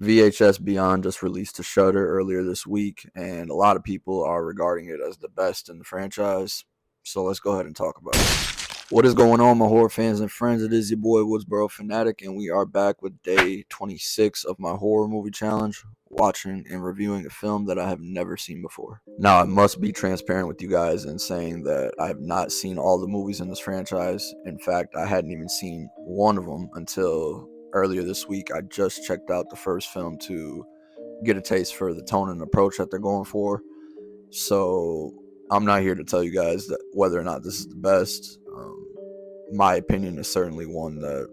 VHS Beyond just released to Shudder earlier this week, and a lot of people are regarding it as the best in the franchise. So let's go ahead and talk about it. What is going on, my horror fans and friends? It is your boy Woodsboro Fanatic, and we are back with day 26 of my horror movie challenge, watching and reviewing a film that I have never seen before. Now, I must be transparent with you guys in saying that I have not seen all the movies in this franchise. In fact, I hadn't even seen one of them until earlier this week. I just checked out the first film to get a taste for the tone and approach that they're going for. So I'm not here to tell you guys that whether or not this is the best. My opinion is certainly one that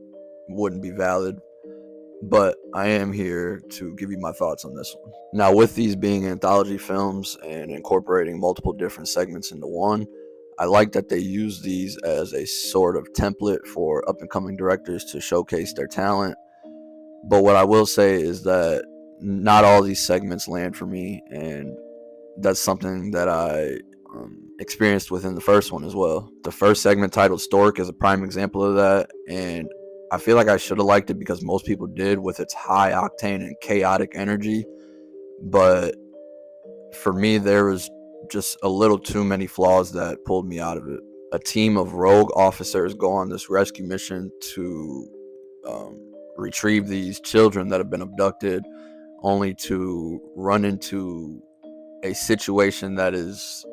wouldn't be valid, but I am here to give you my thoughts on this one. Now, with these being anthology films and incorporating multiple different segments into one, I like that they use these as a sort of template for up and coming directors to showcase their talent. But what I will say is that not all these segments land for me, and that's something that I experienced within the first one as well. The first segment, titled Stork, is a prime example of that, and I feel like I should have liked it because most people did, with its high octane and chaotic energy. But for me, there was just a little too many flaws that pulled me out of it. A team of rogue officers go on this rescue mission to retrieve these children that have been abducted, only to run into a situation that is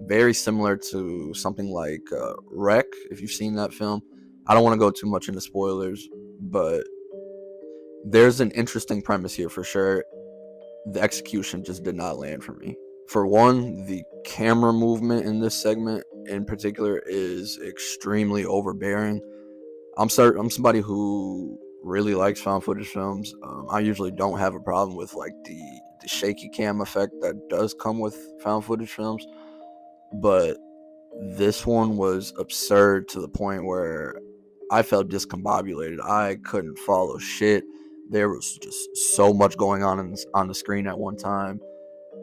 very similar to something like Wreck, if you've seen that film. I don't want to go too much into spoilers, but there's an interesting premise here for sure. The execution just did not land for me. For one, the camera movement in this segment in particular is extremely overbearing. I'm somebody who really likes found footage films. I usually don't have a problem with like the shaky cam effect that does come with found footage films, but this one was absurd to the point where I felt discombobulated. I couldn't follow shit. There was just so much going on the screen at one time,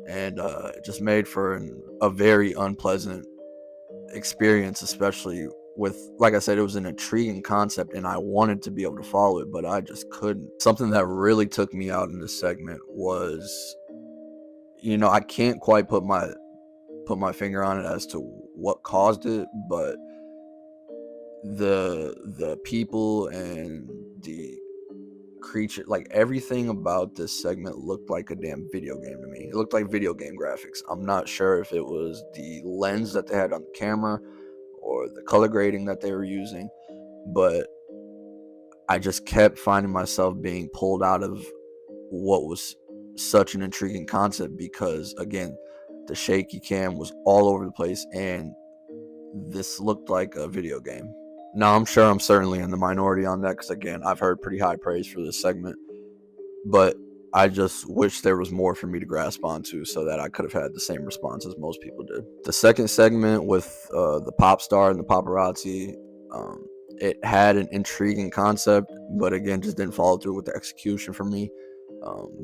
and it just made for a very unpleasant experience, especially with, like I said, it was an intriguing concept and I wanted to be able to follow it, but I just couldn't. Something that really took me out in this segment was, I can't quite put my finger on it as to what caused it, but the people and the creature, like everything about this segment looked like a damn video game to me. It looked like video game graphics. I'm not sure if it was the lens that they had on the camera or the color grading that they were using, but I just kept finding myself being pulled out of what was such an intriguing concept because, again, the shaky cam was all over the place and this looked like a video game. Now, I'm sure I'm certainly in the minority on that because, again, I've heard pretty high praise for this segment, but I just wish there was more for me to grasp onto so that I could have had the same response as most people did. The second segment with the pop star and the paparazzi, it had an intriguing concept, but again, just didn't follow through with the execution for me.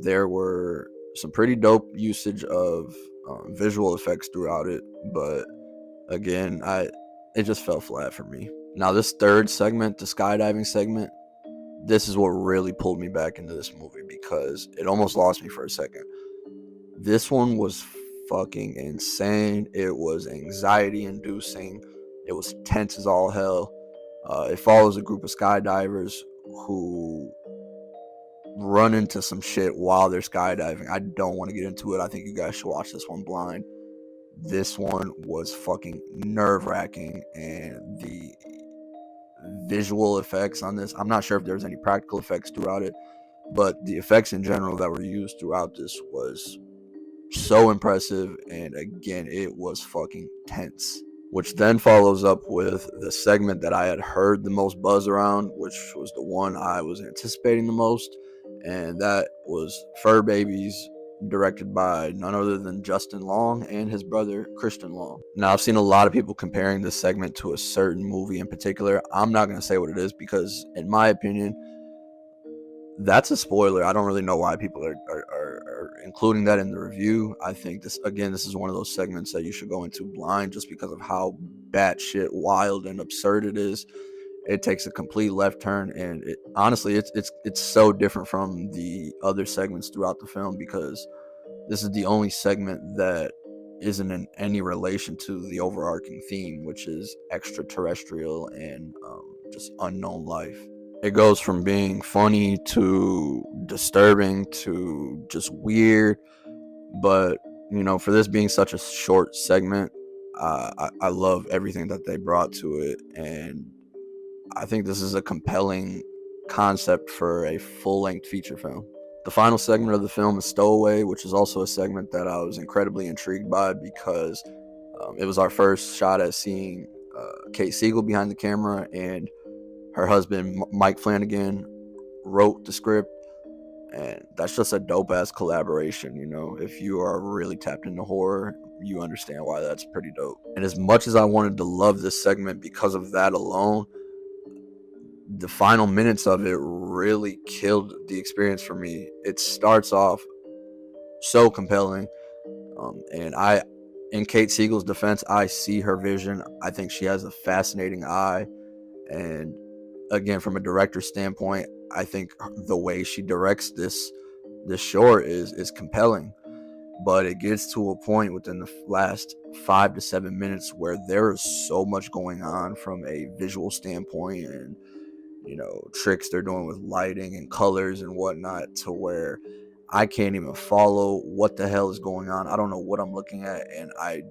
There were some pretty dope usage of visual effects throughout it, but again, it just fell flat for me. Now, this third segment, the skydiving segment, this is what really pulled me back into this movie because it almost lost me for a second. This one was fucking insane. It was anxiety inducing. It was tense as all hell. It follows a group of skydivers who run into some shit while they're skydiving. I don't want to get into it. I think you guys should watch this one blind. This one was fucking nerve-wracking, and the visual effects on this, I'm not sure if there's any practical effects throughout it, but the effects in general that were used throughout this was so impressive, and again, it was fucking tense. Which then follows up with the segment that I had heard the most buzz around, which was the one I was anticipating the most, and that was Fur Babies, directed by none other than Justin Long and his brother Christian Long. Now, I've seen a lot of people comparing this segment to a certain movie in particular. I'm not going to say what it is because, in my opinion, that's a spoiler. I don't really know why people are including that in the review. I think this is one of those segments that you should go into blind just because of how batshit wild and absurd it is. it takes a complete left turn, and honestly, it's so different from the other segments throughout the film, because this is the only segment that isn't in any relation to the overarching theme, which is extraterrestrial and just unknown life. It goes from being funny to disturbing to just weird, but for this being such a short segment, I love everything that they brought to it, and I think this is a compelling concept for a full-length feature film. The final segment of the film is Stowaway, which is also a segment that I was incredibly intrigued by, because it was our first shot at seeing Kate Siegel behind the camera, and her husband Mike Flanagan wrote the script, and that's just a dope ass collaboration. If you are really tapped into horror, you understand why that's pretty dope. And as much as I wanted to love this segment because of that alone, the final minutes of it really killed the experience for me. It starts off so compelling, and in Kate Siegel's defense, I see her vision. I think she has a fascinating eye, and again, from a director's standpoint, I think the way she directs this short is compelling. But it gets to a point within the last 5 to 7 minutes where there is so much going on from a visual standpoint, and tricks they're doing with lighting and colors and whatnot, to where I can't even follow what the hell is going on. I don't know what I'm looking at, and I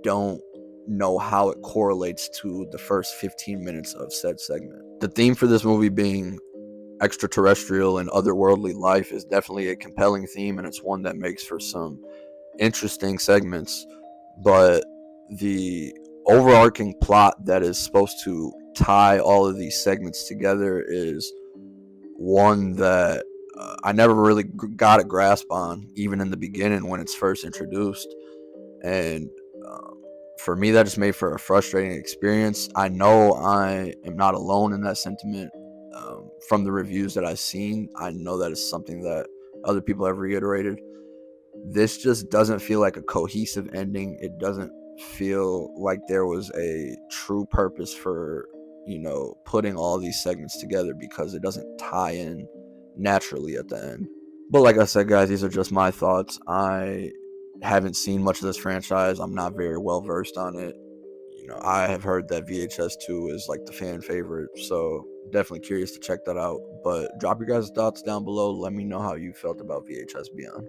don't know how it correlates to the first 15 minutes of said segment. The theme for this movie being extraterrestrial and otherworldly life is definitely a compelling theme, and it's one that makes for some interesting segments. But the overarching plot that is supposed to tie all of these segments together is one that I never really got a grasp on, even in the beginning when it's first introduced. And for me, that just made for a frustrating experience. I know I am not alone in that sentiment. From the reviews that I've seen, I know that it's something that other people have reiterated. This just doesn't feel like a cohesive ending. It doesn't feel like there was a true purpose for putting all these segments together, because it doesn't tie in naturally at the end. But like I said, guys, these are just my thoughts. I haven't seen much of this franchise. I'm not very well versed on it. I have heard that VHS 2 is like the fan favorite, so definitely curious to check that out. But drop your guys' thoughts down below. Let me know how you felt about VHS Beyond.